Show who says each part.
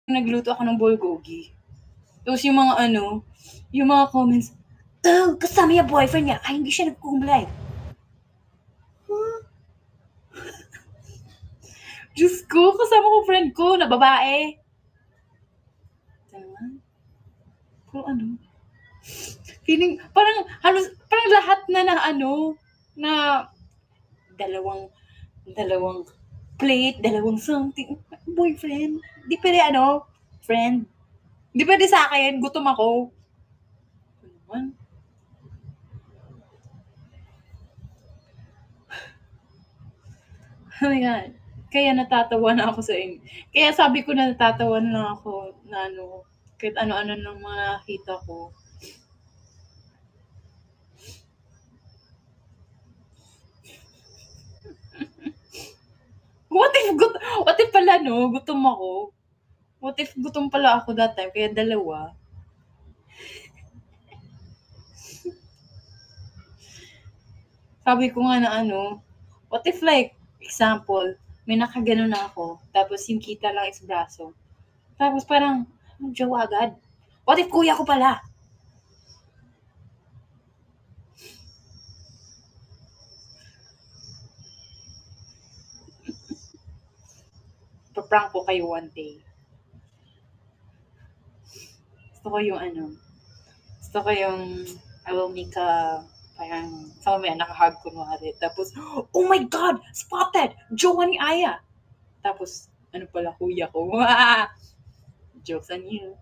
Speaker 1: nagluto ako ng bulgogi. Tapos yung mga comments, "Oh, kasama yung boyfriend niya, ay hindi siya nagkukumlay." Huh? Diyos ko, kasama ko friend ko na babae. Diba? Kung feeling, parang lahat na dalawang plate, dalawang something. Boyfriend. Di pwede friend. Di pwede sa akin, gutom ako. Ano naman? Oh my God. Kaya natatawa na ako sa inyo. Kaya sabi ko na natatawa na ako na kahit ano-ano ng mga nakita ko. What if pala gutom ako? What if gutom pala ako that time, kaya dalawa? Sabi ko nga na what if like, example, may nakaganon na ako, tapos yung kita lang is braso. Tapos parang, jowa agad. What if kuya ko pala? Paprank ko kayo one day. Gusto ko yung I will make a, parang, sa mamaya nakahug kunwari. Tapos, oh my God! Spotted! Jowa ni Aya! Tapos, pala, kuya ko. Jokes on you.